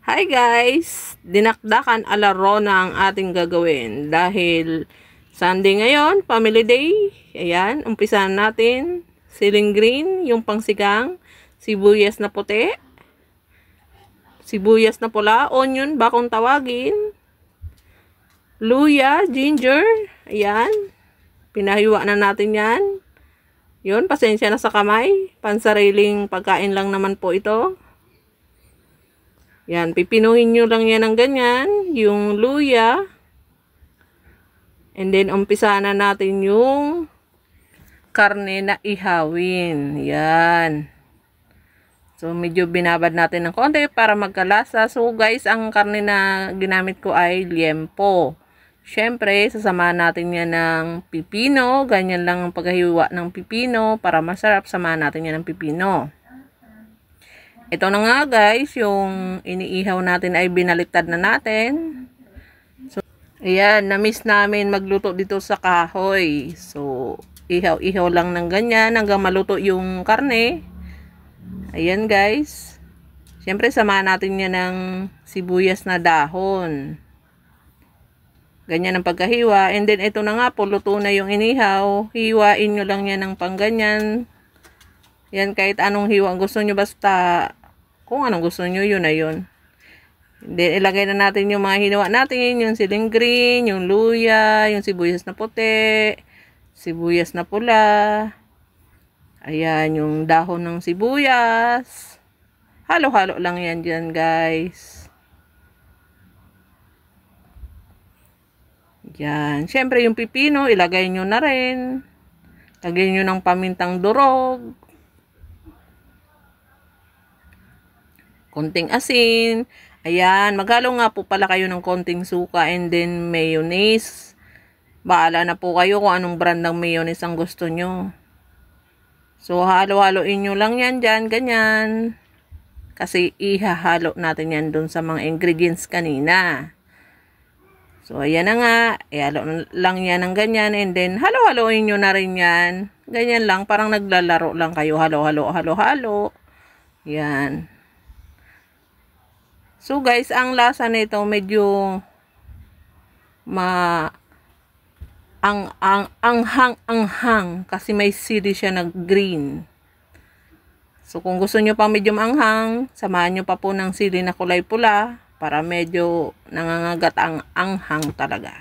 Hi guys! Dinakdakan alarona ang ating gagawin dahil Sunday ngayon, Family Day. Ayan, umpisahan natin. Siling green, yung pangsigang, sibuyas na puti, sibuyas na pula, onion, bakong tawagin, luya, ginger. Ayan, pinahiwa na natin yan. Yun, pasensya na sa kamay. Pansariling pagkain lang naman po ito. Yan, pipinuhin nyo lang yan ng ganyan, yung luya. And then, umpisa na natin yung karne na ihawin. Yan. So, medyo binabad natin ng konti para magkalasa. So, guys, ang karne na ginamit ko ay liempo. Siyempre, sasamahan natin yan ng pipino. Ganyan lang ang paghiwa ng pipino para masarap. Samahan natin yan ng pipino. Ito na nga guys, yung iniihaw natin ay binaliktad na natin. So, ayan, na-miss namin magluto dito sa kahoy. So, ihaw-ihaw lang ng ganyan hanggang maluto yung karne. Ayan guys. Siyempre, samahan natin yan ng sibuyas na dahon. Ganyan ang pagkahiwa. And then, ito na nga po, luto na yung inihaw. Hiwain nyo lang yan ng pangganyan. Yan, kahit anong hiwa gusto nyo, basta kung anong gusto nyo, yun na yun. Then, ilagay na natin yung mga hinawa natin, yung siling green, yung luya, yung sibuyas na puti, sibuyas na pula. Ayan, yung dahon ng sibuyas. Halo-halo lang yan dyan, guys. Yan. Siyempre, yung pipino, ilagay nyo na rin. Lagay nyo ng pamintang durog. Konting asin. Ayan, maghalo nga po pala kayo ng konting suka and then mayonnaise. Baala na po kayo kung anong brand ng mayonnaise ang gusto nyo. So, halo-haloin nyo lang yan dyan, ganyan. Kasi ihahalo natin yan dun sa mga ingredients kanina. So, ayan na nga. Ihalo lang yan ng ganyan and then halo-haloin nyo na rin yan. Ganyan lang, parang naglalaro lang kayo. Halo-halo, halo-halo. Yan. So guys, ang lasa nito medyo anghang kasi may sili siya na green. So kung gusto nyo pang medyo anghang, samahan nyo pa po ng sili na kulay pula para medyo nangangagat ang anghang talaga.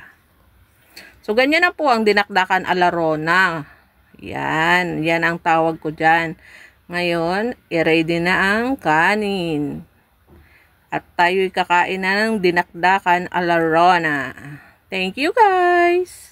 So ganyan na po ang dinakdakan alarona. Yan, yan ang tawag ko dyan. Ngayon, i-ready na ang kanin. At tayo'y kakain na ng dinakdakan alarona. Thank you guys!